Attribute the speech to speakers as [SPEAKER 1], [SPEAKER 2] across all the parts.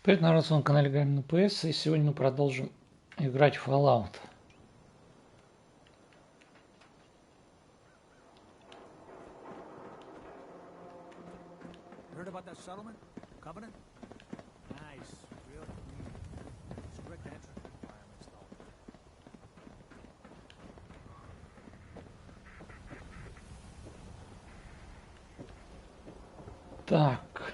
[SPEAKER 1] Привет, народ, с вами канале Играем на PS, и сегодня мы продолжим играть в Fallout. Так.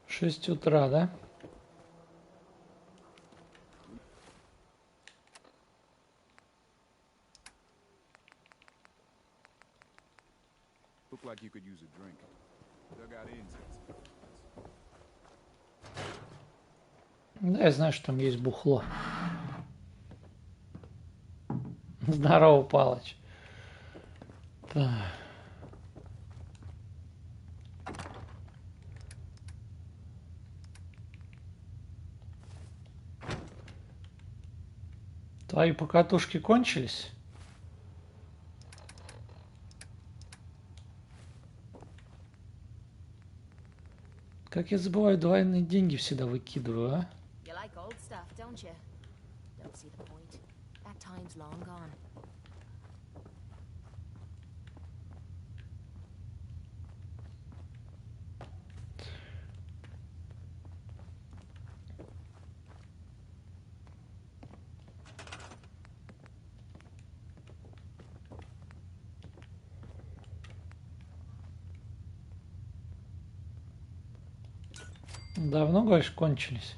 [SPEAKER 1] В 6 утра, да?
[SPEAKER 2] Look like you could use a drink. Dug out incense.
[SPEAKER 1] Да, я знаю, что там есть бухло. Здорово, Палыч. Так. Твои покатушки кончились? Как я забываю, двойные деньги всегда выкидываю, а? Давно, говоришь, кончились?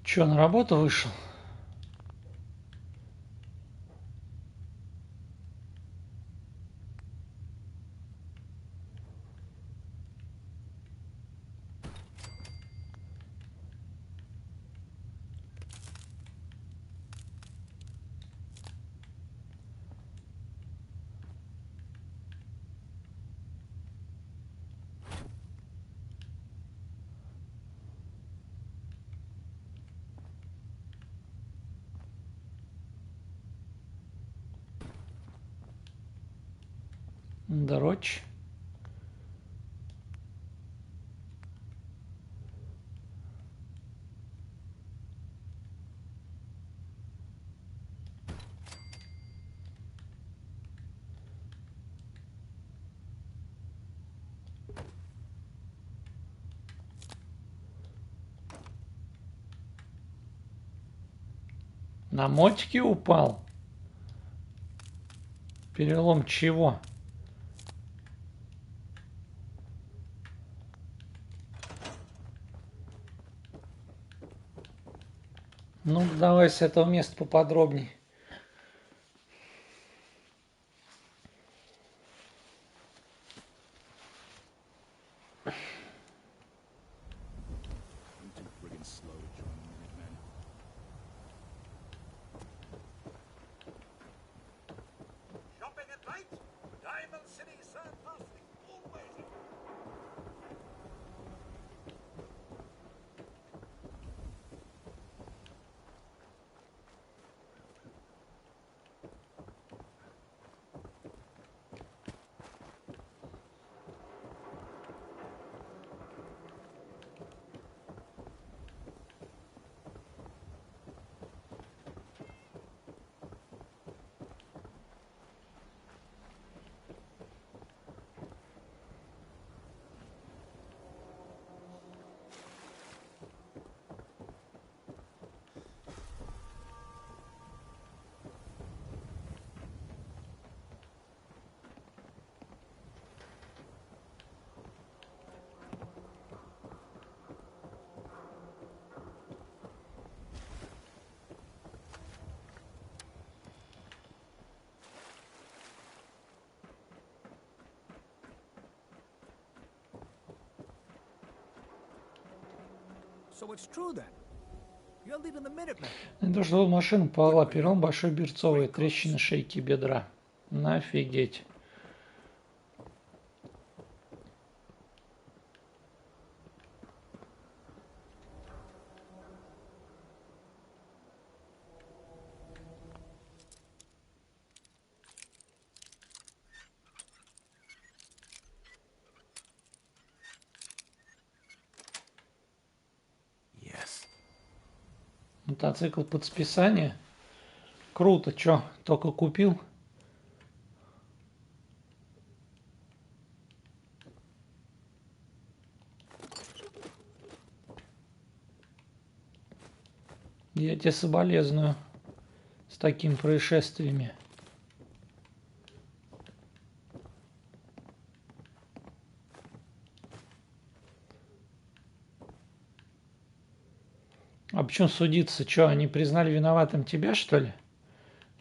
[SPEAKER 1] Че, на работу вышел? Дорочь. На мотике упал? Перелом чего? Ну, давай с этого места поподробней.
[SPEAKER 2] I'm too friggin' slow to join the Minutemen.
[SPEAKER 3] Shopping at night? Diamond City Surplus is always open. So it's true then. You're leading the Minutemen.
[SPEAKER 1] То, что машина попала, перелом большой берцовый, трещина шейки бедра. Нафигеть. Мотоцикл под списание. Круто, чё, только купил. Я тебе соболезную с такими происшествиями. А почему судиться? Что, они признали виноватым тебя, что ли?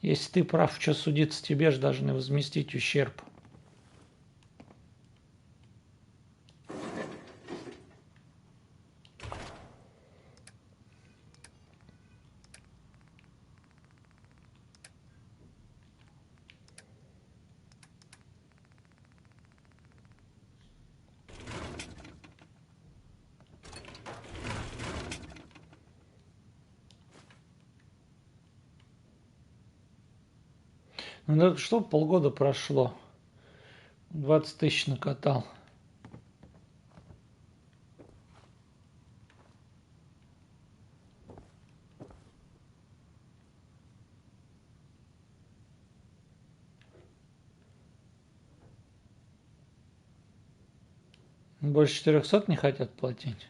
[SPEAKER 1] Если ты прав, что судиться, тебе же должны возместить ущерб. Ну это что, полгода прошло. 20 тысяч накатал. Больше 400 не хотят платить.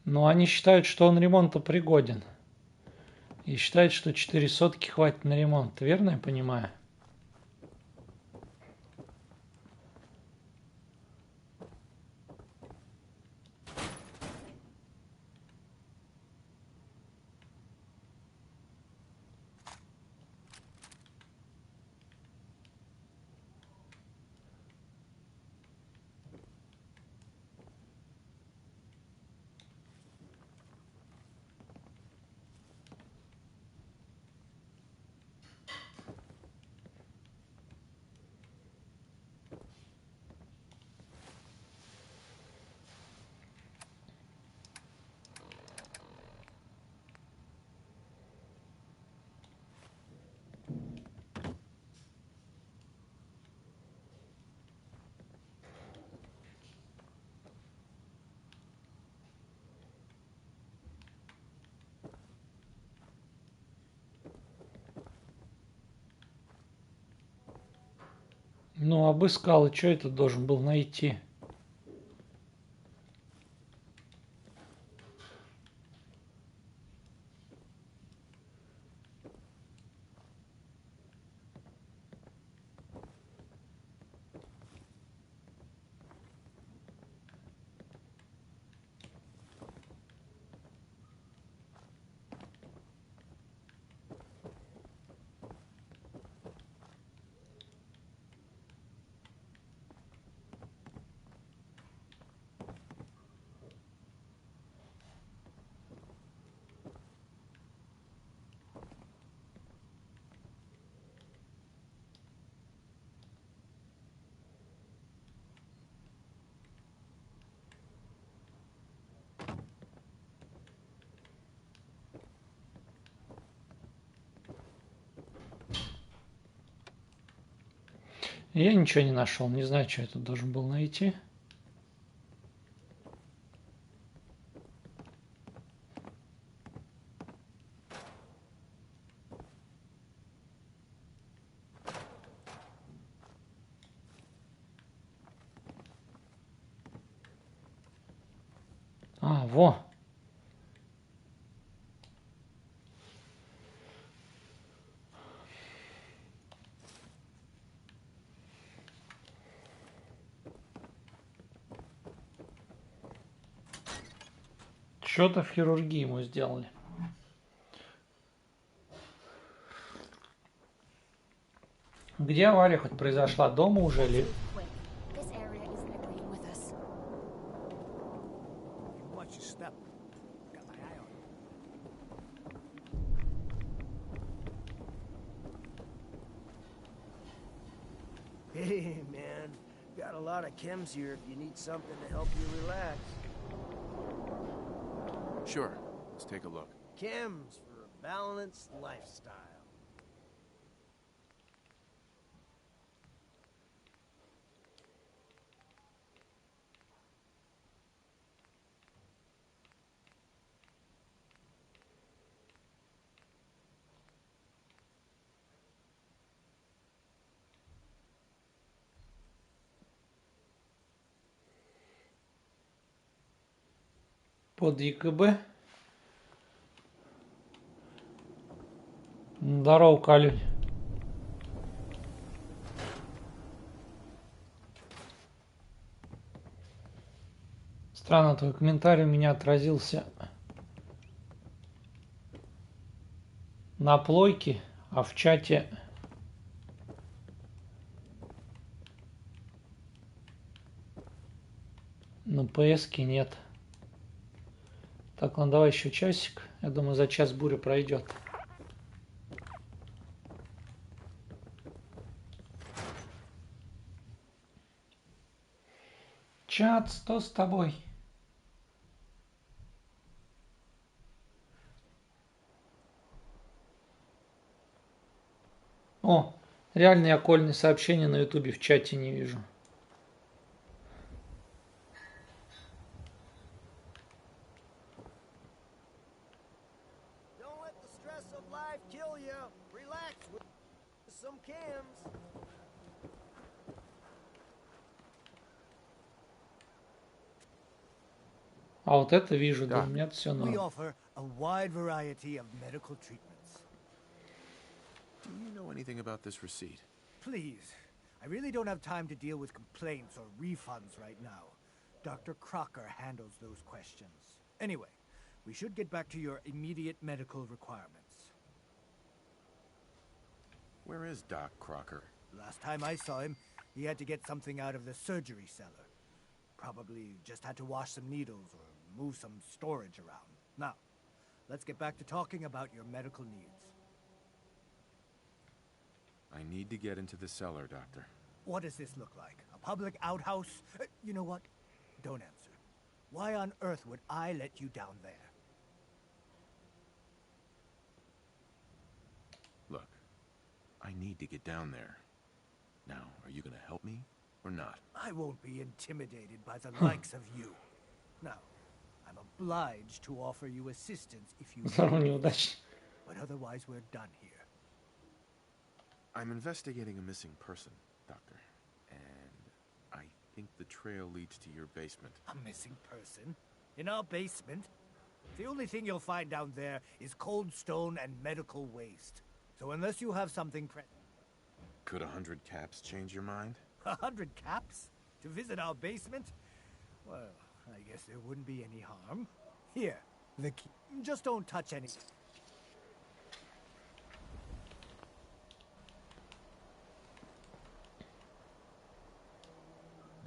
[SPEAKER 1] Но они считают, что он ремонтопригоден. И считают, что 4 сотки хватит на ремонт. Верно я понимаю? Ну, обыскал, и что это должен был найти? Я ничего не нашел, не знаю, что это должен был найти. А, во. Что-то в хирургии ему сделали. Где авария хоть произошла? Дома уже или...
[SPEAKER 4] This area isn't agreeing with us.
[SPEAKER 3] Watch your step. Got my eye on you.
[SPEAKER 5] Hey, man. Got a lot of chems here if you need something to help you relax.
[SPEAKER 2] Sure. Let's take a look.
[SPEAKER 5] Chems for a balanced lifestyle.
[SPEAKER 1] Код ЕКБ. Здорово, Калюнь. Странно, твой комментарий у меня отразился на плойке, а в чате на PS-ке нет. Так, ну давай еще часик. Я думаю, за час буря пройдет. Чат, что с тобой? О, реальные окольные сообщения на ютубе в чате не вижу.
[SPEAKER 5] Don't let the stress of life kill you. Relax with some cams.
[SPEAKER 1] А вот это вижу, да,
[SPEAKER 2] Да.
[SPEAKER 1] у меня все
[SPEAKER 5] We
[SPEAKER 1] норм.
[SPEAKER 5] offer a wide variety of medical treatments.
[SPEAKER 2] Do you know anything about this receipt?
[SPEAKER 5] Please, I really don't have time to deal with complaints or refunds right now. Dr. Crocker handles those questions. Anyway, we should get back to your immediate medical requirements.
[SPEAKER 2] Where is Doc Crocker?
[SPEAKER 5] Last time I saw him, he had to get something out of the surgery cellar. Probably just had to wash some needles or move some storage around. Now, let's get back to talking about your medical needs.
[SPEAKER 2] I need to get into the cellar, Doctor.
[SPEAKER 5] What does this look like? A public outhouse? You know what? Don't answer. Why on earth would I let you down there?
[SPEAKER 2] Look, I need to get down there. Now, are you gonna help me or not?
[SPEAKER 5] I won't be intimidated by the likes of you. Now, I'm obliged to offer you assistance if you
[SPEAKER 1] Здорово,
[SPEAKER 5] need,
[SPEAKER 1] неудачник.
[SPEAKER 5] but otherwise we're done here.
[SPEAKER 2] I'm investigating a missing person, Doctor. And I think the trail leads to your basement.
[SPEAKER 5] A missing person? In our basement? The only thing you'll find down there is cold stone and medical waste. So unless you have something
[SPEAKER 2] Could 100 caps change your mind?
[SPEAKER 5] 100 caps? To visit our basement? Well, I guess there wouldn't be any harm. Here, the key. Just don't touch anything.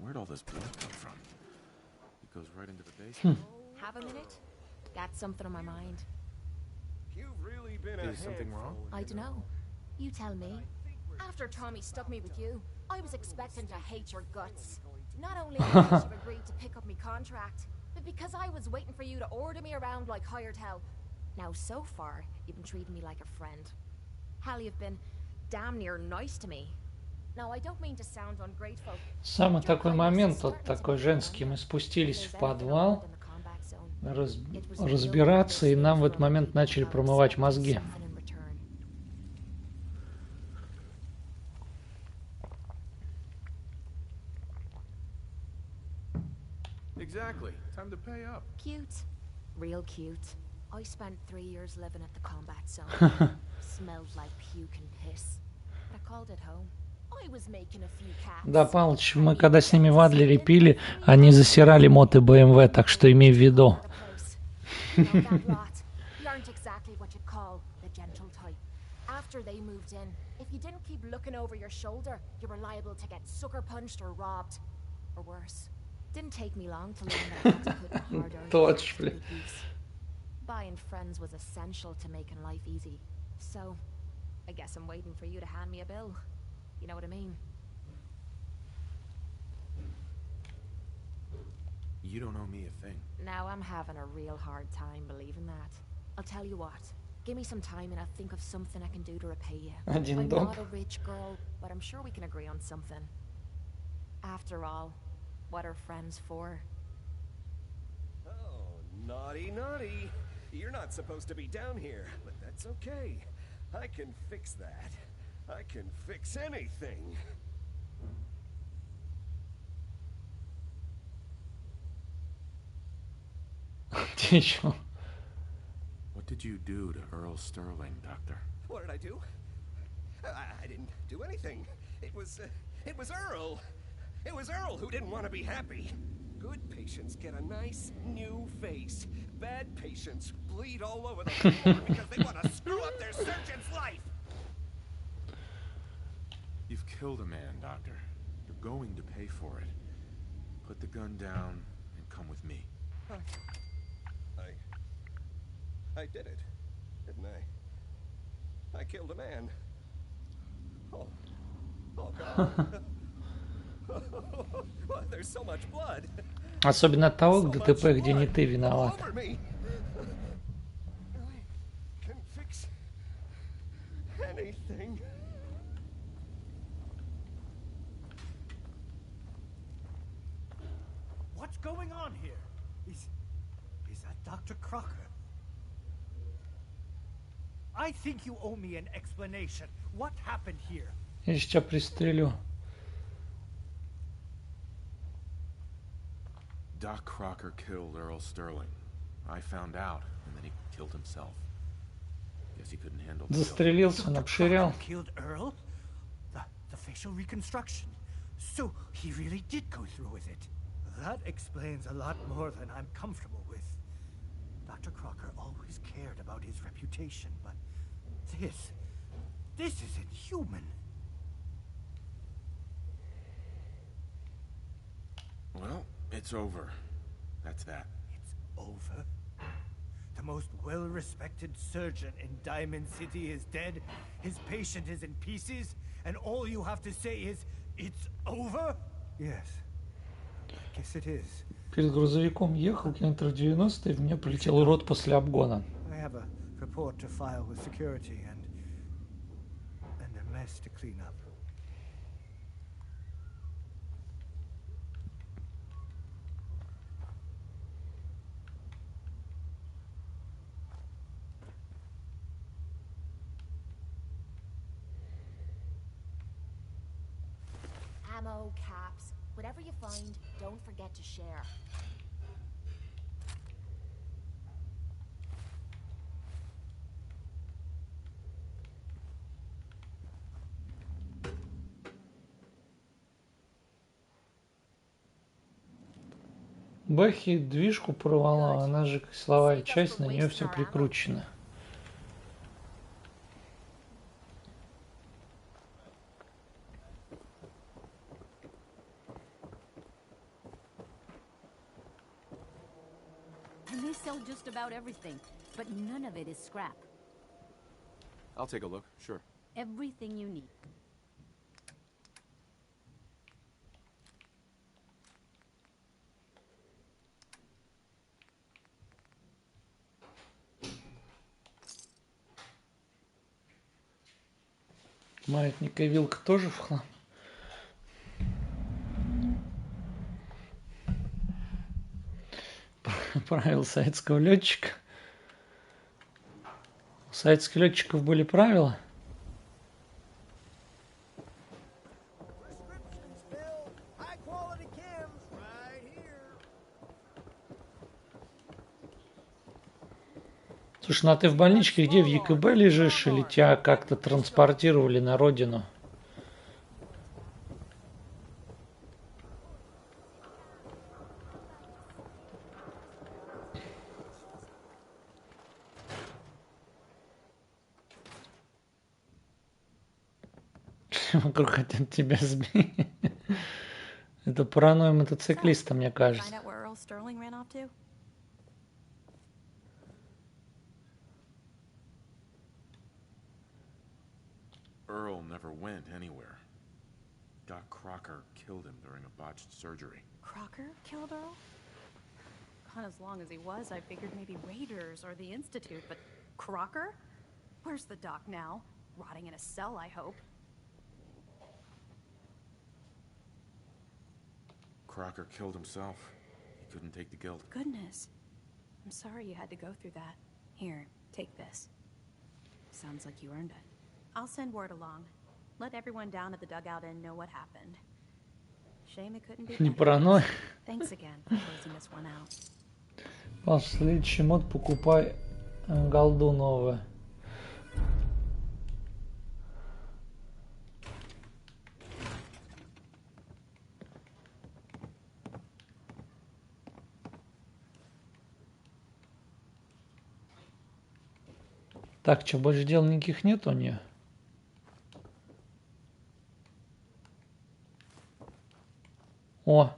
[SPEAKER 2] Where'd all this blood come from? It goes right into the basement.
[SPEAKER 4] Have a minute? Got something on my mind.
[SPEAKER 3] You've really been
[SPEAKER 2] Is something wrong?
[SPEAKER 4] I dunno. You tell me. After Tommy stuck me with you, I was expecting to hate your guts. Not only because you've agreed to pick up me contract, but because I was waiting for you to order me around like hired hell. Now, so far, you've been treating me like a friend. Hell, you've been damn near nice to me. Now, I don't mean to sound ungrateful.
[SPEAKER 1] Самый такой момент, вот такой женский, мы спустились в подвал разбираться, и нам в этот момент начали промывать мозги.
[SPEAKER 2] Exactly. Time to pay up.
[SPEAKER 4] Cute. Real cute. I spent 3 years living at the combat zone. Smelled like puke and piss. But I called it home. I was making a few cats.
[SPEAKER 1] Да, Палыч, мы когда с ними в Адлере пили, они засирали моты BMW, так что имей в виду.
[SPEAKER 4] You know that lot. You aren't exactly what you'd call the gentle type. After they moved in, if you didn't keep looking over your shoulder, you were liable to get sucker punched or robbed. Or worse. Didn't take me long to learn that I had to put the hard-earned cash to good use. Buying friends was essential to making life easy. So, I guess I'm waiting for you to hand me a bill. You know what I mean?
[SPEAKER 2] You don't owe me a thing.
[SPEAKER 4] Now I'm having a real hard time believing that. I'll tell you what. Give me some time and I'll think of something I can do to repay you.
[SPEAKER 1] Один
[SPEAKER 4] I'm
[SPEAKER 1] дом.
[SPEAKER 4] not a rich girl, but I'm sure we can agree on something. After all, what are friends for?
[SPEAKER 6] Oh, naughty, naughty. You're not supposed to be down here, but that's okay. I can fix that. I can fix anything.
[SPEAKER 1] еще.
[SPEAKER 2] What did you do to Earl Sterling, Doctor?
[SPEAKER 6] What did I do? I didn't do anything. It was Earl. It was Earl who didn't want to be happy. Good patients get a nice new face. Bad patients bleed all over the floor because they want to screw up their surgeon's life.
[SPEAKER 2] You've killed a man, Doctor. You're going to pay for it. Put the gun down and come with me.
[SPEAKER 6] I did it, didn't I? I killed a man. Oh God. There's so much blood.
[SPEAKER 1] Особенно от того, к ДТП, где не ты виноват.
[SPEAKER 6] Can fix anything.
[SPEAKER 5] What's going on here? Is that Dr. Crocker? I think you owe me an explanation. What happened here?
[SPEAKER 1] Я сейчас тебя пристрелю.
[SPEAKER 2] Doc Crocker killed Earl Sterling. I found out, and then he killed himself. Guess he couldn't handle the
[SPEAKER 1] Застрелился, он обширял.
[SPEAKER 5] Killed Earl? The facial reconstruction. So he really did go through with it. That explains a lot more than I'm comfortable with. Dr. Crocker always cared about his reputation, but this isn't human.
[SPEAKER 2] Well, it's over. That's that.
[SPEAKER 5] It's over? The most well-respected surgeon in Diamond City is dead, his patient is in pieces, and all you have to say is, it's over? Yes. I guess it is.
[SPEAKER 1] Перед грузовиком ехал километров 90, и в меня полетел урод после обгона.
[SPEAKER 5] I have a report to file with security and a mess to clean up.
[SPEAKER 4] Ammo, caps, whatever you find, don't forget to share.
[SPEAKER 1] Бэхи движку порвала, она же силовая часть, на нее все прикручено.
[SPEAKER 7] And they sell just about everything, but none of it is scrap.
[SPEAKER 2] I'll take a look, sure.
[SPEAKER 7] Everything you need.
[SPEAKER 1] Маятник и вилка тоже в хлам. Правила советского летчика. У советских летчиков были правила. Слушай, ну а ты в больничке где, в ЕКБ лежишь, или тебя как-то транспортировали на родину? Вокруг хотят тебя сбить. Это паранойя мотоциклиста, мне кажется.
[SPEAKER 2] Earl never went anywhere. Doc Crocker killed him during a botched surgery.
[SPEAKER 7] Crocker killed Earl? Gone as long as he was, I figured maybe Raiders or the Institute, but Crocker? Where's the doc now? Rotting in a cell, I hope.
[SPEAKER 2] Crocker killed himself. He couldn't take the guilt.
[SPEAKER 7] Goodness. I'm sorry you had to go through that. Here, take this. Sounds like you earned it. I'll send word along. Let everyone down at the dugout inn know what happened. Shame it couldn't be
[SPEAKER 1] Не
[SPEAKER 7] better.
[SPEAKER 1] паранойя.
[SPEAKER 7] Thanks again for closing this one out.
[SPEAKER 1] Следующий мод покупай голду новую. Так, что, больше дел никаких нет у нее? О!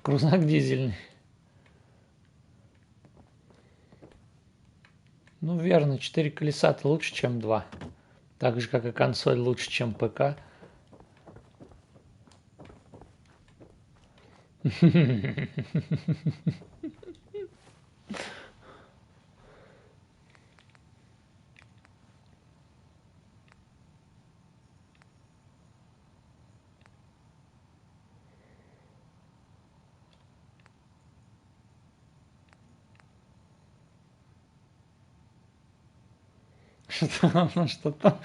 [SPEAKER 1] Крузак дизельный. Ну, верно, 4 колеса-то лучше, чем 2. Так же, как и консоль лучше, чем ПК. Что-то.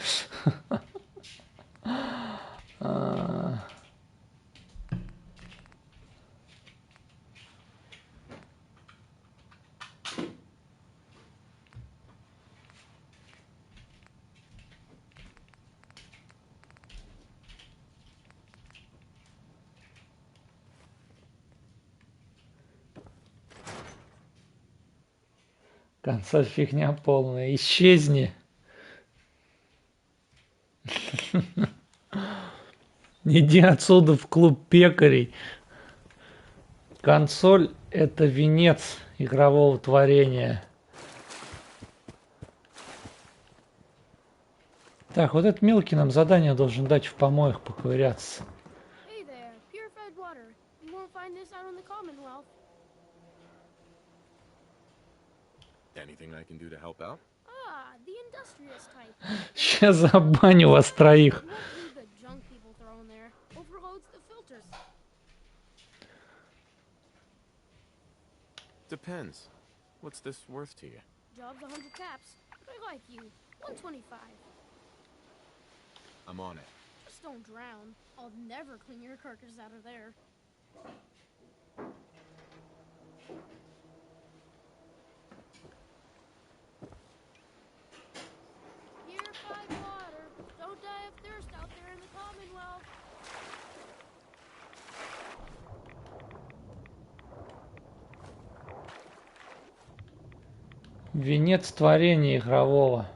[SPEAKER 1] Консоль фигня полная. Исчезни. Иди отсюда в клуб пекарей. Консоль — это венец игрового творения. Так, вот этот мелкий нам задание должен дать в помоях поковыряться.
[SPEAKER 2] Anything I can do to help out?
[SPEAKER 8] The industrious type.
[SPEAKER 1] Сейчас забаню вас троих.
[SPEAKER 8] The junk people throw in there overloads the filters.
[SPEAKER 2] Depends. What's this worth to you?
[SPEAKER 8] Job's 100 caps. I like you. 125.
[SPEAKER 2] I'm on it.
[SPEAKER 8] Just don't drown. I'll never clean your carcass out of there. Purified water. Don't die of thirst out there in the Commonwealth.
[SPEAKER 1] Венец творения игрового.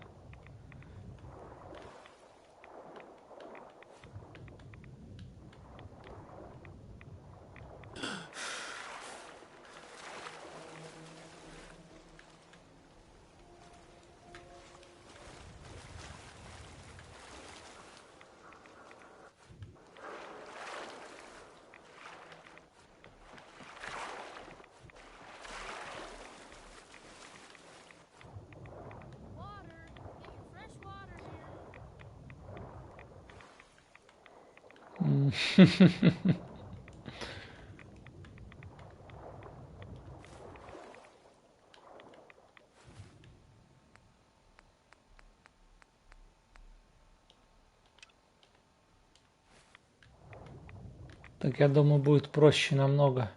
[SPEAKER 1] Так, я думаю, будет проще намного.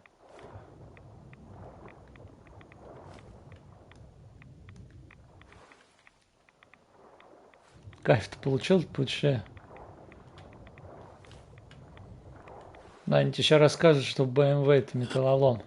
[SPEAKER 1] Кайф-то получил, получше. Да, они тебе сейчас расскажут, что BMW это металлолом.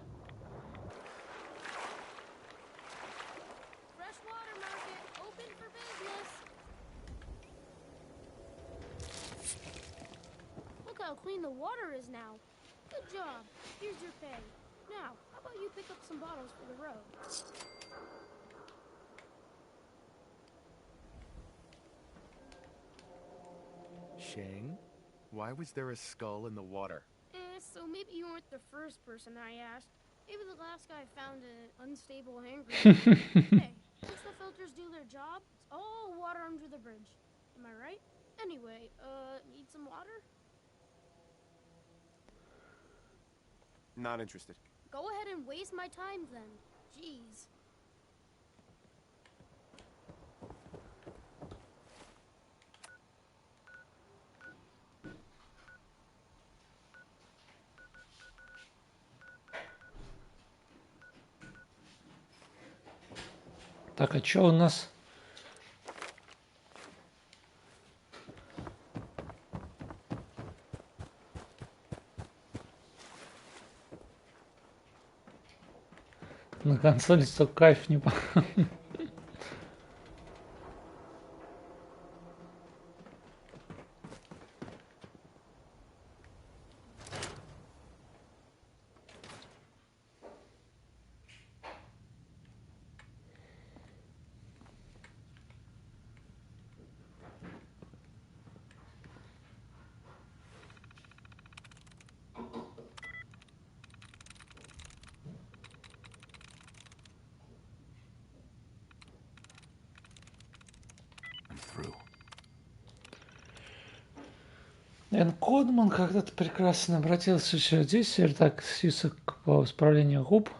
[SPEAKER 2] Shang? Why was there a skull in the water?
[SPEAKER 8] So maybe you weren't the first person I asked. Maybe the last guy found an unstable hangar. Hey, once the filters do their job, it's all water under the bridge. Am I right? Anyway, need some water?
[SPEAKER 2] Not interested.
[SPEAKER 8] Go ahead and waste my time then. Jeez.
[SPEAKER 1] Так, а что у нас? На консоли столько кайф не... Эн Кодман когда-то прекрасно обратился еще здесь, так, список по исправлению губ.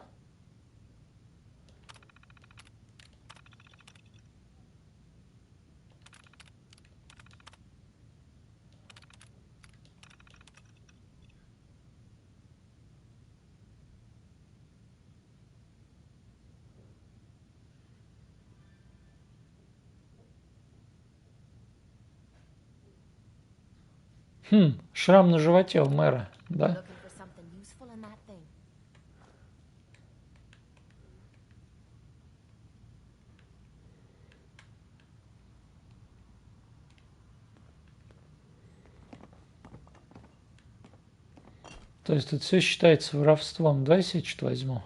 [SPEAKER 1] Шрам на животе у мэра, да?
[SPEAKER 4] Looking for something useful in that thing.
[SPEAKER 1] То есть тут все считается воровством. Давай я что-то возьму.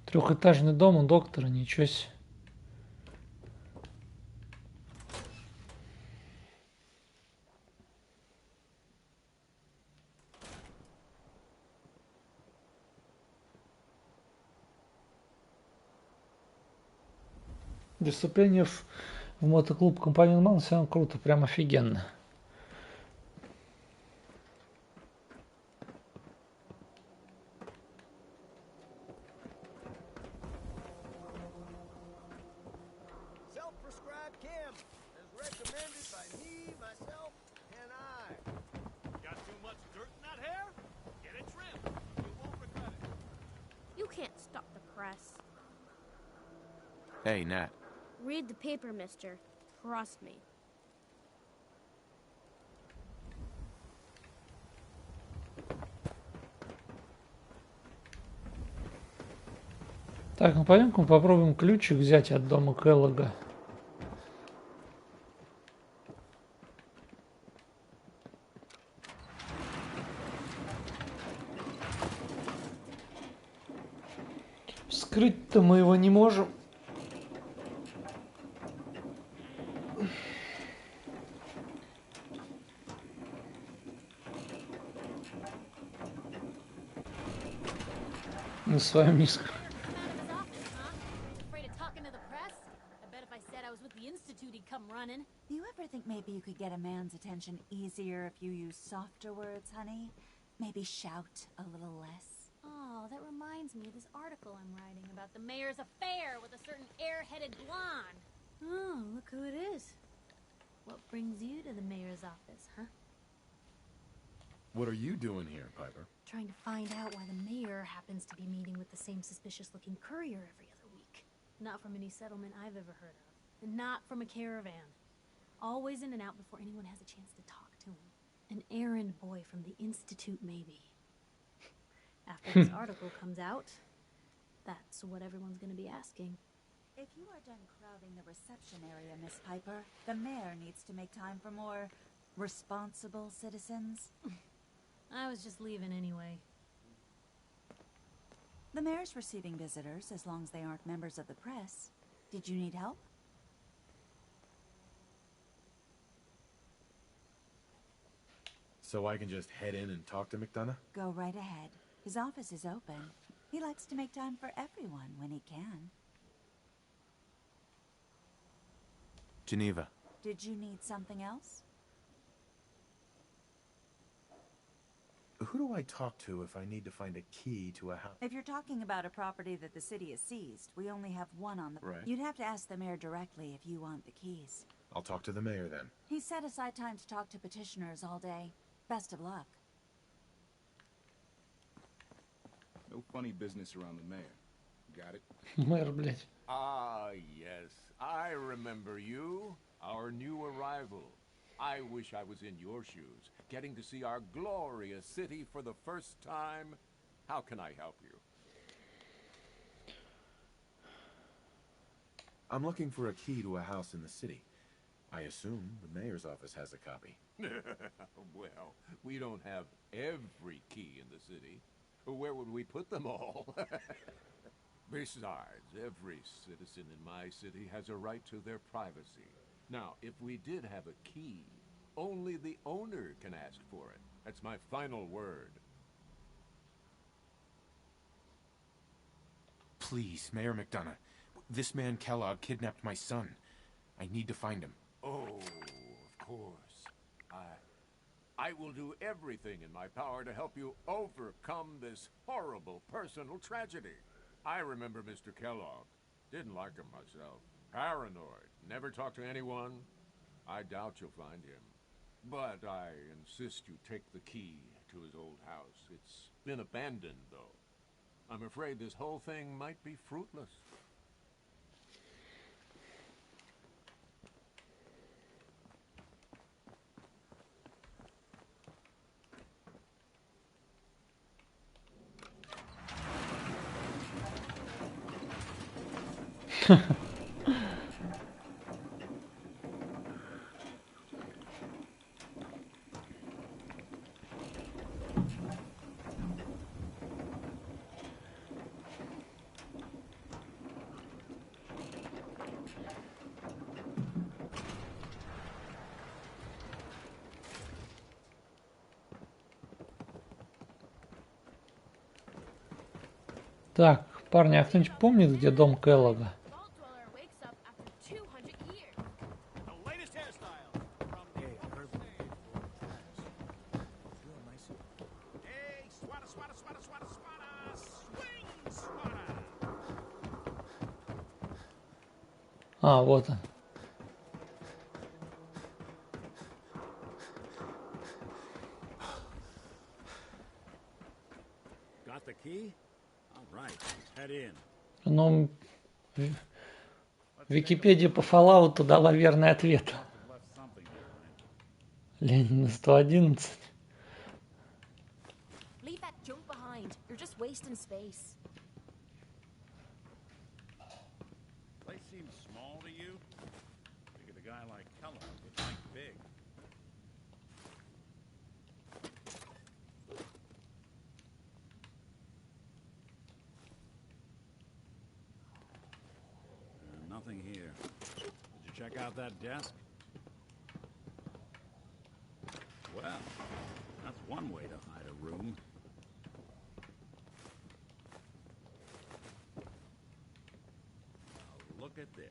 [SPEAKER 1] Трехэтажный дом у доктора, ничего себе. Вступление в мотоклуб компании Ман все равно круто, прям офигенно.
[SPEAKER 6] Self-prescribed chem, as recommended by me, myself, and I.
[SPEAKER 3] Got too much dirt in that hair? Get it trimmed. You won't regret it.
[SPEAKER 8] You can't stop the press.
[SPEAKER 2] Hey, Nat.
[SPEAKER 8] Read the paper, mister. Trust me.
[SPEAKER 1] Так, ну пойдем-ка мы попробуем ключик взять от дома Келлога. Вскрыть-то мы его не можем. На свою миску.
[SPEAKER 9] Do you ever think maybe you could get a man's attention easier if you use softer words, honey? Maybe shout a little less?
[SPEAKER 10] Oh, that reminds me of this article I'm writing about the mayor's affair with a certain air-headed blonde. Oh, look who it is. What brings you to the mayor's office, huh?
[SPEAKER 2] What are you doing here, Piper?
[SPEAKER 10] Trying to find out why the mayor happens to be meeting with the same suspicious-looking courier every other week. Not from any settlement I've ever heard of. And not from a caravan. Always in and out before anyone has a chance to talk to him. An errand boy from the Institute, maybe. After this article comes out, that's what everyone's going to be asking.
[SPEAKER 9] If you are done crowding the reception area, Miss Piper, the mayor needs to make time for more responsible citizens.
[SPEAKER 10] I was just leaving anyway.
[SPEAKER 9] The mayor's receiving visitors as long as they aren't members of the press. Did you need help?
[SPEAKER 2] So I can just head in and talk to McDonough?
[SPEAKER 9] Go right ahead. His office is open. He likes to make time for everyone when he can.
[SPEAKER 2] Geneva.
[SPEAKER 9] Did you need something else?
[SPEAKER 2] Who do I talk to if I need to find a key to a house?
[SPEAKER 9] If you're talking about a property that the city has seized, we only have one on the...
[SPEAKER 2] Right.
[SPEAKER 9] You'd have to ask the mayor directly if you want the keys.
[SPEAKER 2] I'll talk to the mayor then.
[SPEAKER 9] He set aside time to talk to petitioners all day. Best of luck.
[SPEAKER 11] No funny business around the mayor. Got it?
[SPEAKER 1] Мэр, блядь.
[SPEAKER 3] Ah, yes. I remember you. Our new arrival. I wish I was in your shoes, getting to see our glorious city for the first time. How can I help you?
[SPEAKER 2] I'm looking for a key to a house in the city. I assume the mayor's office has a copy.
[SPEAKER 3] Well, we don't have every key in the city. Where would we put them all? Besides, every citizen in my city has a right to their privacy. Now, if we did have a key, only the owner can ask for it. That's my final word.
[SPEAKER 2] Please, Mayor McDonough. This man Kellogg kidnapped my son. I need to find him.
[SPEAKER 3] Oh, of course. I will do everything in my power to help you overcome this horrible personal tragedy. I remember Mr. Kellogg. Didn't like him myself. Paranoid. Never talked to anyone. I doubt you'll find him. But I insist you take the key to his old house. It's been abandoned, though. I'm afraid this whole thing might be fruitless.
[SPEAKER 1] Так, парни, а кто-нибудь помнит, где дом Келлога? А, вот он.
[SPEAKER 12] Got the key? All right, head in.
[SPEAKER 1] Ну, Википедия по Fallout дала верный ответ. Ленин на 111.
[SPEAKER 4] Leave that junk behind. You're just wasting space.
[SPEAKER 12] Place seems small to you? Figured a guy like Kellogg would think big. Nothing here. Did you check out that desk? Well, that's one way to hide a room. Now look at this.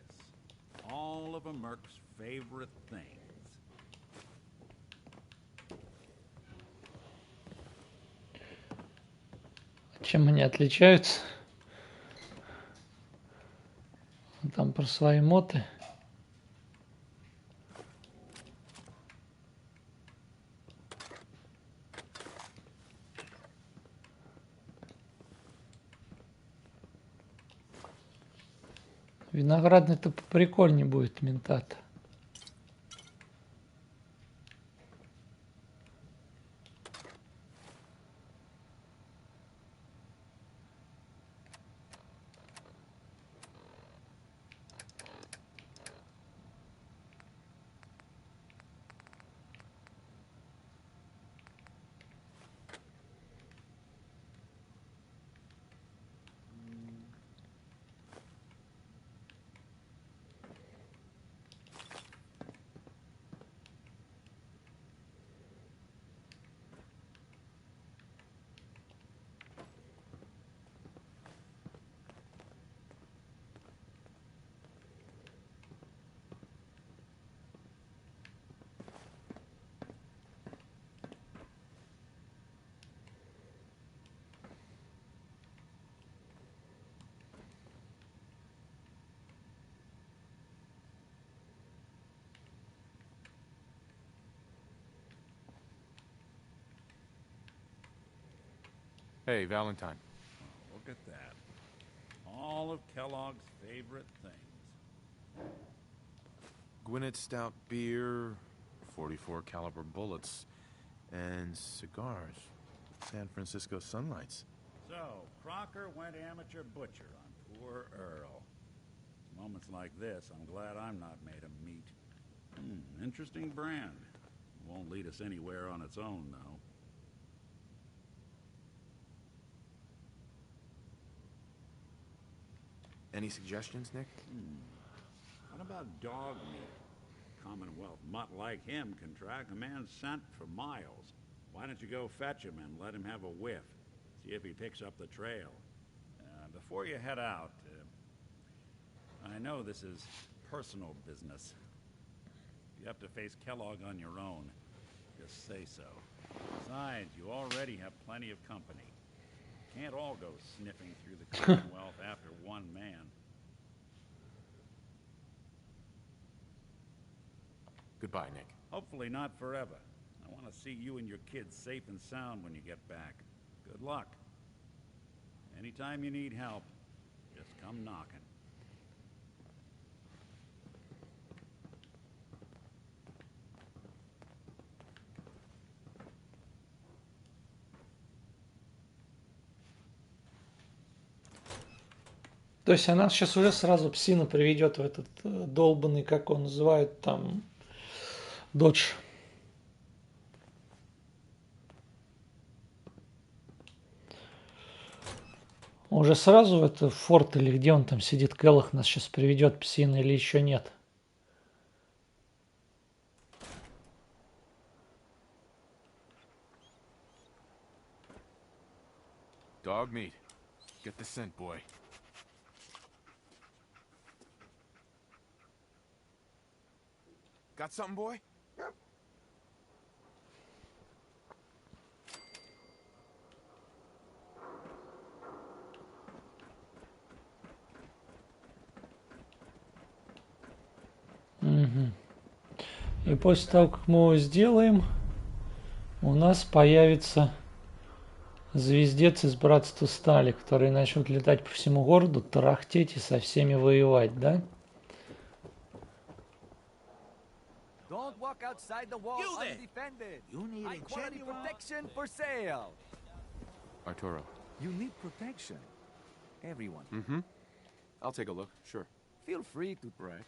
[SPEAKER 12] All of a Merc's favorite things.
[SPEAKER 1] Чем они отличаются? Там про свои моты. Виноградный-то прикольнее будет ментат.
[SPEAKER 2] Hey, Valentine.
[SPEAKER 12] Oh, look at that. All of Kellogg's favorite things.
[SPEAKER 2] Gwinnett Stout beer, 44 caliber bullets, and cigars. San Francisco Sunlights.
[SPEAKER 12] So, Crocker went amateur butcher on poor Earl. Moments like this, I'm glad I'm not made of meat. Interesting brand. Won't lead us anywhere on its own, though.
[SPEAKER 2] Any suggestions, Nick?
[SPEAKER 12] What about dog meat? Commonwealth mutt like him can track a man's scent for miles. Why don't you go fetch him and let him have a whiff? See if he picks up the trail. Before you head out, I know this is personal business. If you have to face Kellogg on your own, just say so. Besides, you already have plenty of company. Can't all go sniffing through the Commonwealth after one man.
[SPEAKER 2] Goodbye, Nick.
[SPEAKER 12] Hopefully not forever. I want to see you and your kids safe and sound when you get back. Good luck. Anytime you need help, just come knocking.
[SPEAKER 1] То есть она сейчас уже сразу псина приведет в этот долбанный, как он называет там, додж. Уже сразу в это форт или где он там сидит, Келлах нас сейчас приведет псина или еще нет?
[SPEAKER 2] Dog meat. Get the scent, boy. Got something, boy?
[SPEAKER 1] Угу. И после того, как мы его сделаем, у нас появится звездец из Братства Стали, который начнет летать по всему городу, тарахтеть и со всеми воевать, да?
[SPEAKER 5] Don't walk outside the wall undefended. You need high quality protection for sale.
[SPEAKER 2] Arturo.
[SPEAKER 5] You need protection. Everyone.
[SPEAKER 2] Mm-hmm. I'll take a look, sure.
[SPEAKER 5] Feel free to brag.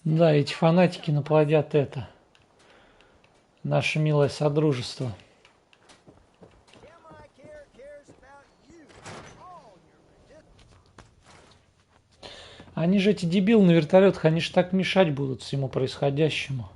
[SPEAKER 1] Да, эти фанатики наплодят это. Наше милое содружество. Они же, эти дебилы на вертолетах, они же так мешать будут всему происходящему.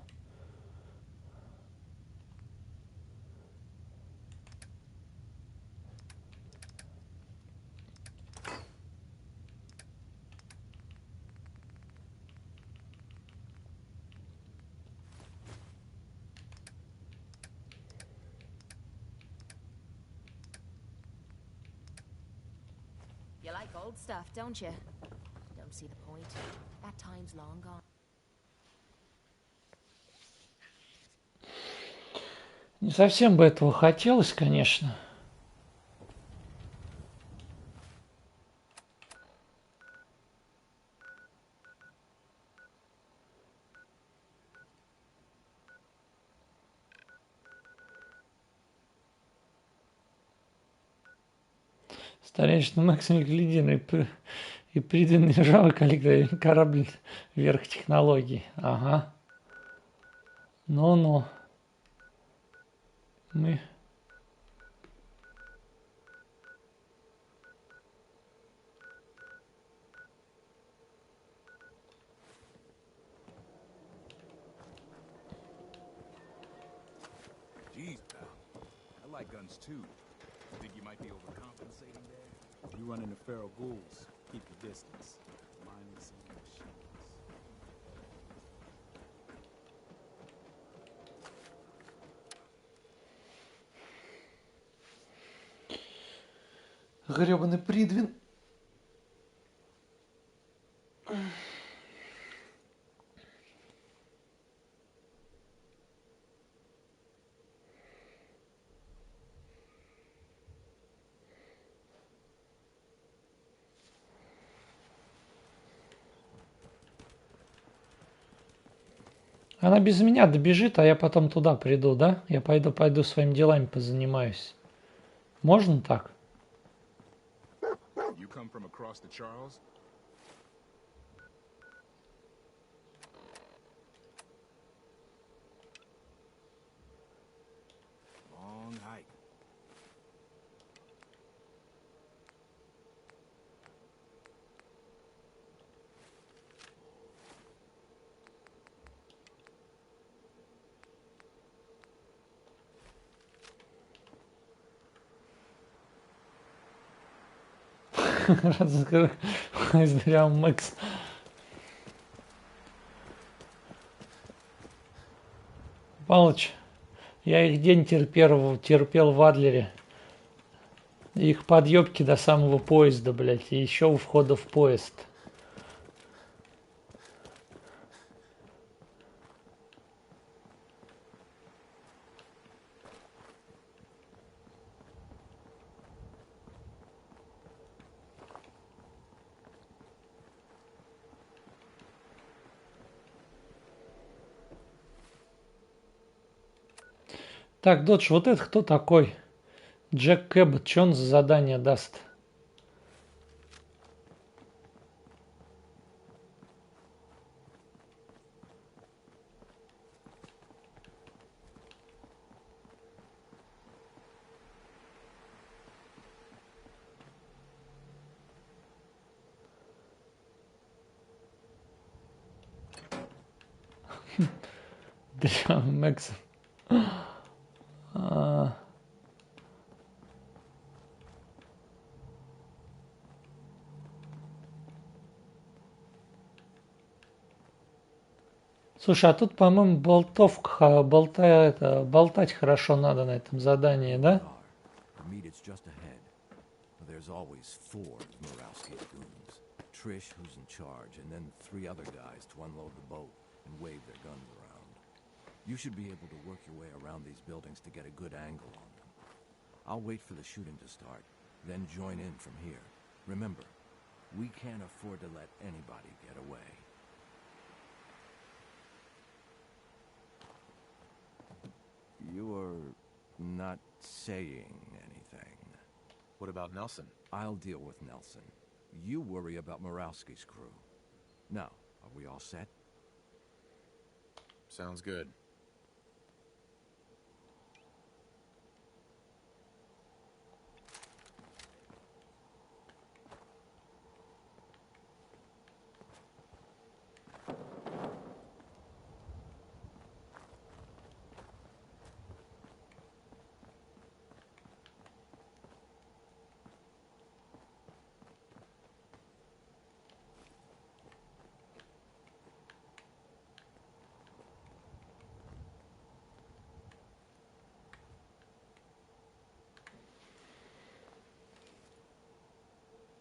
[SPEAKER 4] You like old stuff, don't you? Don't see the point. That time's long gone.
[SPEAKER 1] Не совсем бы этого хотелось, конечно. Старейшина Максим лидер и приданный ржавый корабль вверх технологий. Ага. Ну-ну. Мы...
[SPEAKER 11] Jeez, pal. I like guns too. Think you might be overcompensating there? You run into feral ghouls. Keep your distance.
[SPEAKER 1] Гребаный Придвин. Она без меня добежит, а я потом туда приду, да? Я пойду своими делами позанимаюсь. Можно так?
[SPEAKER 11] You come from across the Charles? Long hike.
[SPEAKER 1] Зря Макс. Палыч, я их день терпел в Адлере. Их подъебки до самого поезда, блядь, и еще у входа в поезд. Так, Додж, вот это кто такой? Джек Кэббот, что он за задание даст? Да, Макс. Слушай, а тут, по-моему, болтать хорошо надо на этом задании, да?
[SPEAKER 3] There's always 4 of Murawski's goons. Trish, who's in charge, and then 3 other guys to unload the boat and wave their guns around. You should be able to work your way around these buildings to get a good angle on them. I'll wait for the shooting to start, then join in from here. Remember, we can't afford to let anybody get away. You're not saying anything.
[SPEAKER 2] What about Nelson?
[SPEAKER 3] I'll deal with Nelson. You worry about Murawski's crew. Now, are we all set?
[SPEAKER 2] Sounds good.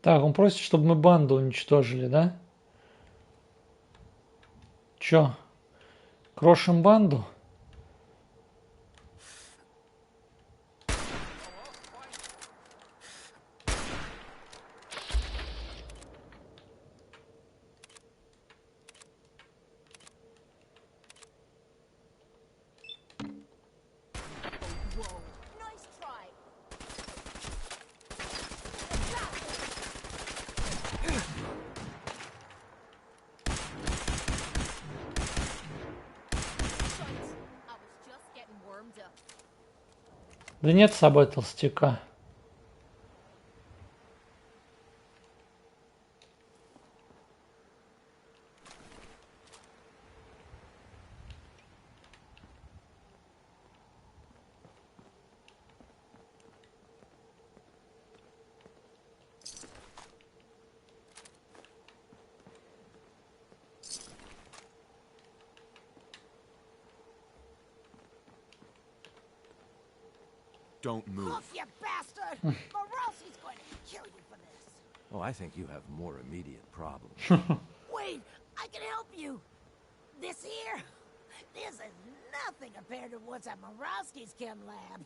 [SPEAKER 1] Так, он просит, чтобы мы банду уничтожили, да? Чё? Крошим банду? Да нет с собой толстяка.
[SPEAKER 2] Don't move.
[SPEAKER 8] Off, you bastard! Morosi's going to
[SPEAKER 13] kill you for this.
[SPEAKER 14] Oh, I think you have more immediate problems.
[SPEAKER 13] Wait, I can help you. This here, this is nothing compared to what's at Morowski's chem lab.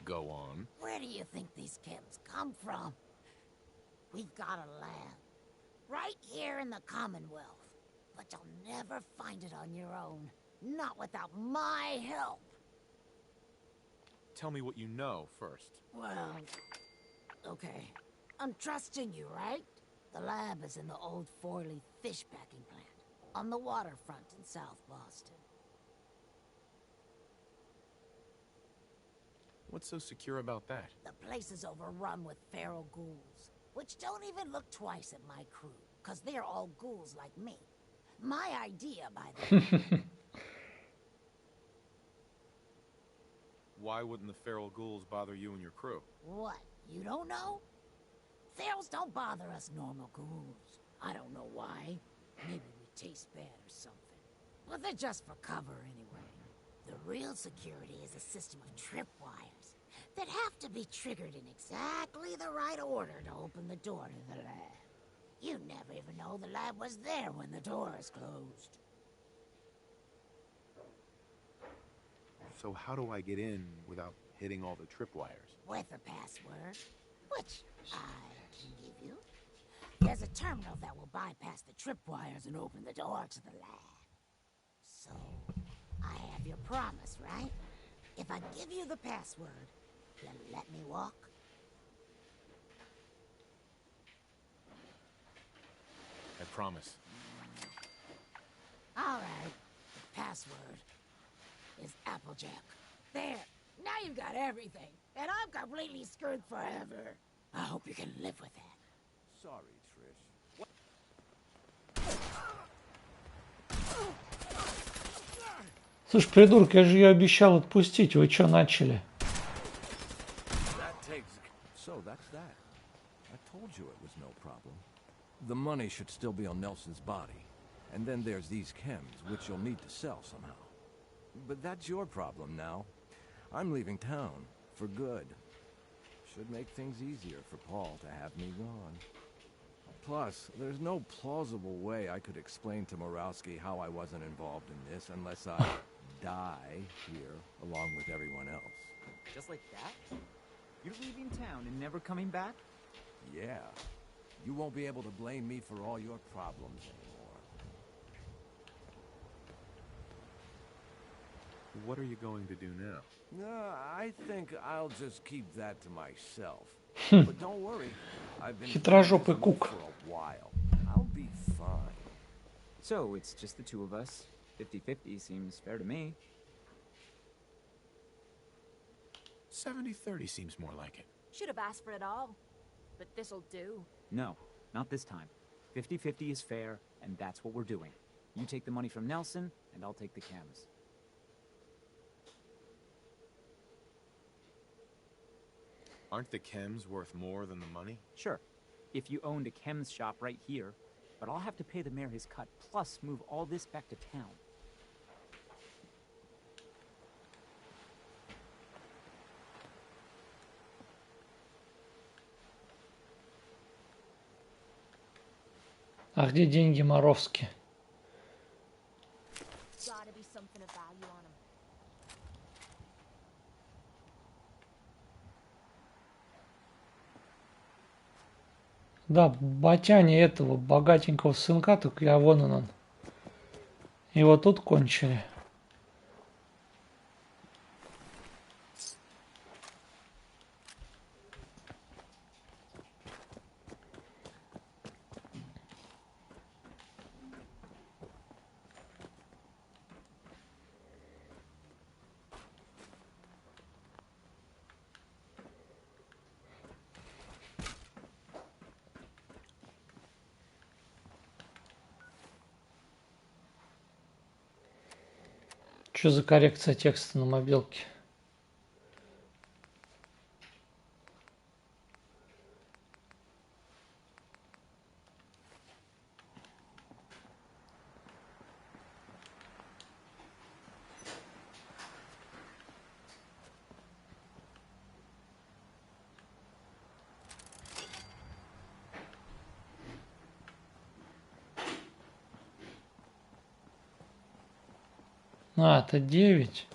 [SPEAKER 2] Go on.
[SPEAKER 13] Where do you think these chems come from? We've got a lab right here in the Commonwealth, but you'll never find it on your own. Not without my help.
[SPEAKER 2] Tell me what you know first.
[SPEAKER 13] Well, okay. I'm trusting you, right? The lab is in the old Forley fish packing plant on the waterfront in South Boston.
[SPEAKER 2] What's so secure about that?
[SPEAKER 13] The place is overrun with feral ghouls, which don't even look twice at my crew, because they're all ghouls like me. My idea, by the way.
[SPEAKER 2] Why wouldn't the feral ghouls bother you and your crew?
[SPEAKER 13] What, you don't know? Ferals don't bother us normal ghouls. I don't know why. Maybe we taste bad or something. But they're just for cover anyway. The real security is a system of tripwires that have to be triggered in exactly the right order to open the door to the lab. You never even know the lab was there when the door is closed.
[SPEAKER 2] So how do I get in without hitting all the tripwires?
[SPEAKER 13] With a password, which I can give you. There's a terminal that will bypass the tripwires and open the door to the lab. So, I have your promise, right? If I give you the password, you'll let me walk?
[SPEAKER 2] I promise.
[SPEAKER 13] All right. The password is Applejack. There. Now you've got everything. And I'm completely screwed forever. I hope you can live with that.
[SPEAKER 14] Sorry, Trish.
[SPEAKER 1] Слушай, придурки, я же ее обещал отпустить. Вы что начали?
[SPEAKER 14] So that's that. I told you it was no problem. The money should still be on Nelson's body. And then there's these chems, which you'll need to sell somehow. But that's your problem now. I'm leaving town. For good. Should make things easier for Paul to have me gone. Plus, there's no plausible way I could explain to Morowski how I wasn't involved in this unless I die here along with everyone else.
[SPEAKER 15] Just like that? You're leaving town and never coming back?
[SPEAKER 14] Yeah. You won't be able to blame me for all your problems anymore.
[SPEAKER 2] What are you going to do now?
[SPEAKER 14] I think I'll just keep that to myself. But don't worry. I've been
[SPEAKER 1] Хитрожопый кук.
[SPEAKER 14] for a while. I'll be fine.
[SPEAKER 15] So, it's just the two of us. 50-50 seems fair to me.
[SPEAKER 2] 70-30 seems more like it.
[SPEAKER 4] Should have asked for it all. But this'll do.
[SPEAKER 15] No, not this time. 50-50 is fair, and that's what we're doing. You take the money from Nelson, and I'll take the chems.
[SPEAKER 2] Aren't the chems worth more than the money?
[SPEAKER 15] Sure, if you owned a chems shop right here, but I'll have to pay the mayor his cut, plus move all this back to town.
[SPEAKER 1] А где деньги Моровски?
[SPEAKER 4] Gotta be something of value on him.
[SPEAKER 1] Да, батяне этого богатенького сынка, только я вон он. Его тут кончили. Что за коррекция текста на мобилке? А, это 9.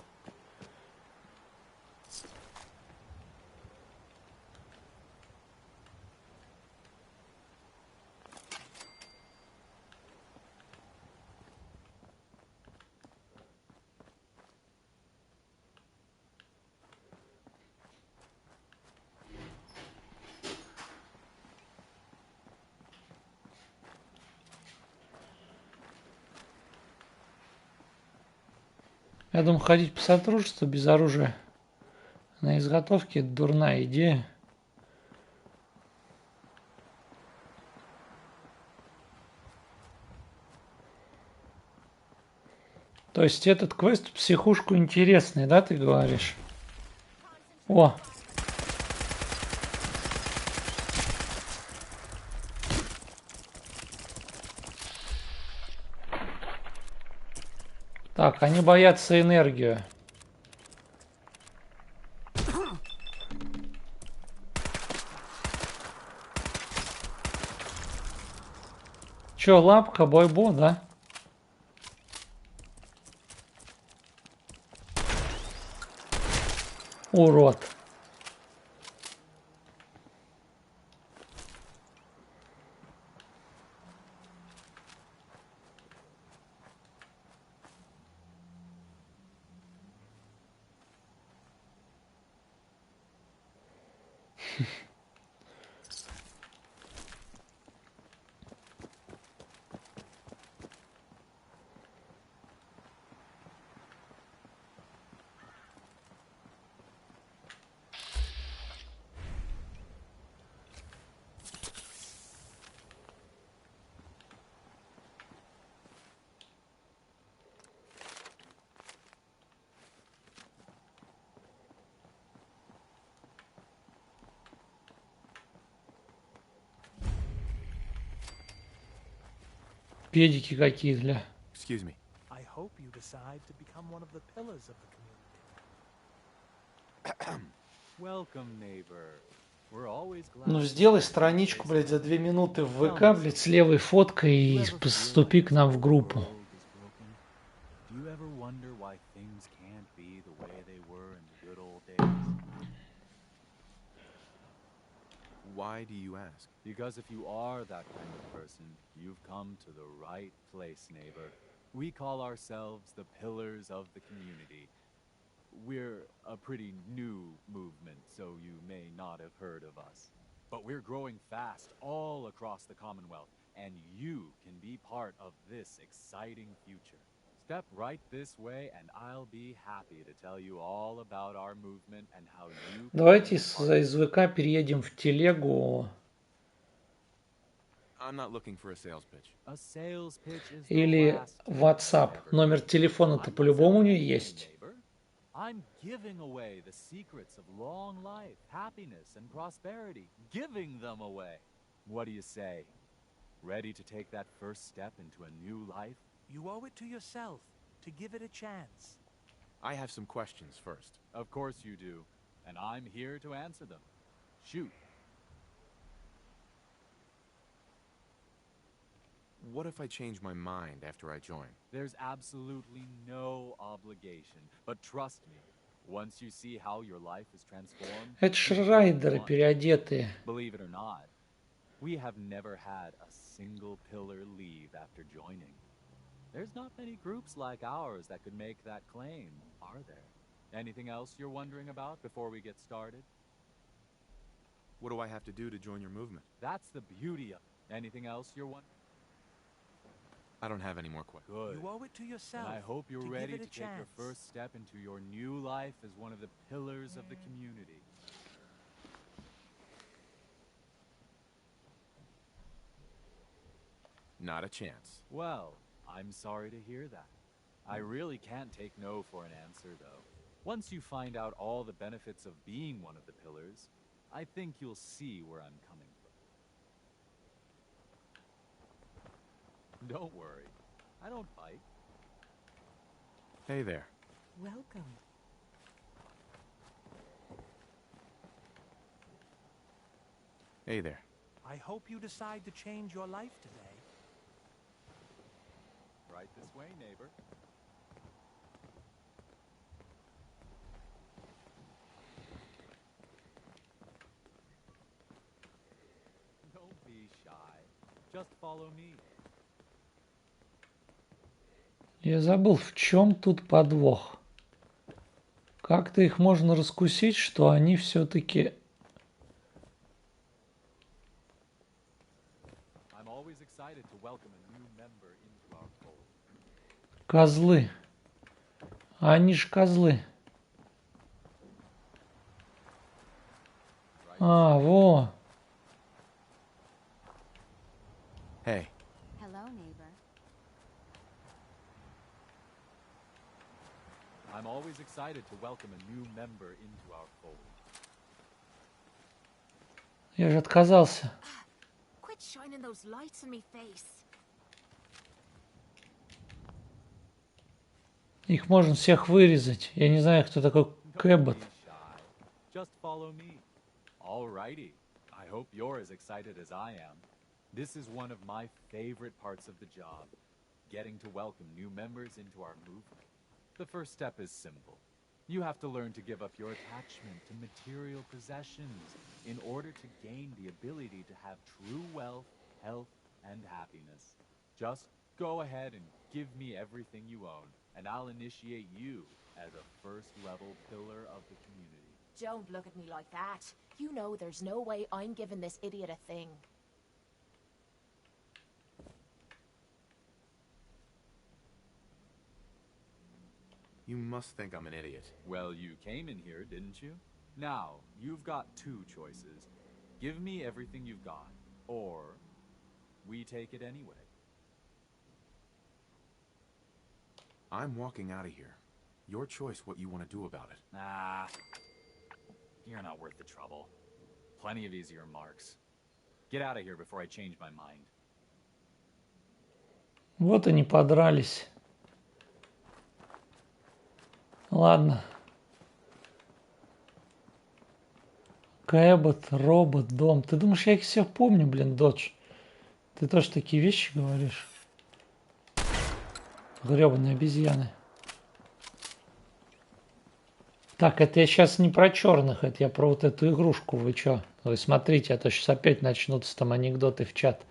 [SPEAKER 1] Я думаю, ходить по сотрудничеству без оружия на изготовке — это дурная идея. То есть этот квест в психушку интересный, да, ты говоришь? О! Так, они боятся энергию. Чё, лапка, бойбо, да? Урод. Педики какие для...
[SPEAKER 2] Excuse me.
[SPEAKER 16] I hope you decide to become one of the pillars of the community. Welcome, neighbor. We're always glad.
[SPEAKER 1] Ну, сделай страничку, блядь, за 2 минуты в ВК, блядь, с левой фоткой и поступи к нам в группу.
[SPEAKER 16] Do you ever wonder why things can't be the way they were in the good old days?
[SPEAKER 2] Why do you ask?
[SPEAKER 16] Because if you are that kind of person, you've come to the right place, neighbor. We call ourselves the Pillars of the Community. We're a pretty new movement, so you may not have heard of us. But we're growing fast all across the Commonwealth, and you can be part of this exciting future. Step right this way, and I'll be happy to tell you all about our movement and how you...
[SPEAKER 1] Давайте из ВК переедем в телегу.
[SPEAKER 2] I'm not looking for a sales pitch.
[SPEAKER 16] A sales pitch is
[SPEAKER 1] Или WhatsApp. Номер телефона-то по-любому у нее есть.
[SPEAKER 16] I'm giving away the secrets of long life, happiness, and prosperity. Giving them away. What do you say? Ready to take that first step into a new life?
[SPEAKER 17] You owe it to yourself to give it a chance.
[SPEAKER 2] I have some questions first.
[SPEAKER 16] Of course you do, and I'm here to answer them. Shoot.
[SPEAKER 2] What if I change my mind after I join?
[SPEAKER 16] There's absolutely no obligation, but trust me, once you see how your life is transformed...
[SPEAKER 1] Это ж райдеры переодетые.
[SPEAKER 16] Believe it or not, we have never had a single pillar leave after joining. There's not many groups like ours that could make that claim, are there? Anything else you're wondering about before we get started?
[SPEAKER 2] What do I have to do to join your movement?
[SPEAKER 16] That's the beauty of it. Anything else you're wondering?
[SPEAKER 2] I don't have any more questions.
[SPEAKER 16] Good.
[SPEAKER 17] You owe it to yourself.
[SPEAKER 16] And I hope you're ready to take
[SPEAKER 17] chance.
[SPEAKER 16] your first step into your new life as one of the pillars of the community.
[SPEAKER 2] Not a chance.
[SPEAKER 16] Well, I'm sorry to hear that. I really can't take no for an answer, though. Once you find out all the benefits of being one of the pillars, I think you'll see where I'm coming from. Don't worry. I don't bite.
[SPEAKER 2] Hey there.
[SPEAKER 9] Welcome.
[SPEAKER 2] Hey there.
[SPEAKER 17] I hope you decide to change your life today.
[SPEAKER 16] Right this way, neighbor. Just follow me.
[SPEAKER 1] Я забыл, в чем тут подвох. Как-то их можно раскусить, что они все-таки... Козлы. Они ж козлы. А, во.
[SPEAKER 14] Hey.
[SPEAKER 9] Hello, neighbor.
[SPEAKER 16] I'm always excited to welcome a new member into our fold.
[SPEAKER 1] Я же отказался.
[SPEAKER 4] Quit shining those lights in me face.
[SPEAKER 1] Их можно всех вырезать. Я не знаю, кто такой Кэббот.
[SPEAKER 16] Just follow me. Alrighty. I hope you're as excited as I am. This is one of my favorite parts of the job, getting to welcome new members into our movement. The first step is simple. You have to learn to give up your attachment to material possessions in order to gain the ability to have true wealth, health, and happiness. Just go ahead and give me everything you own, and I'll initiate you as a first-level pillar of the community.
[SPEAKER 4] Don't look at me like that. You know there's no way I'm giving this idiot a thing.
[SPEAKER 2] You must think I'm an idiot.
[SPEAKER 16] Well, you came in here, didn't you? Now, you've got two choices. Give me everything you've got, or we take it anyway.
[SPEAKER 2] I'm walking out of here. Your choice what you want to do about it.
[SPEAKER 16] Nah, you're not worth the trouble. Plenty of easier marks. Get out of here before I change my mind.
[SPEAKER 1] Вот они подрались. Ладно. Кэббот, робот, дом. Ты думаешь, я их всех помню, блин, Додж? Ты тоже такие вещи говоришь? Гребаные обезьяны. Так, это я сейчас не про черных, это я про вот эту игрушку. Вы чё? Вы смотрите, а то сейчас опять начнутся там анекдоты в чат.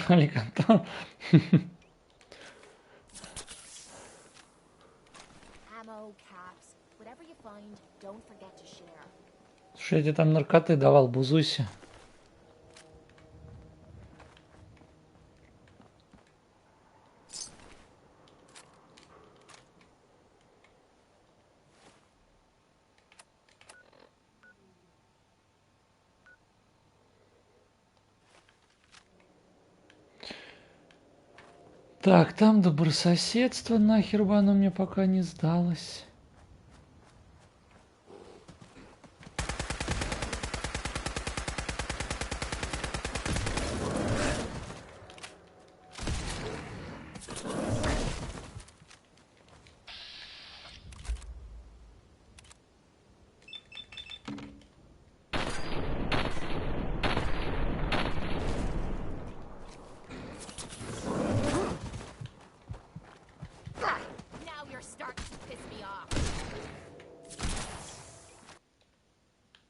[SPEAKER 1] Аликантон.
[SPEAKER 4] Ammo, caps, whatever you find, don't forget to share.
[SPEAKER 1] Слушай, я тебе там наркоты давал, бузуйся. Так, там добрососедство, нахер бы оно мне пока не сдалось.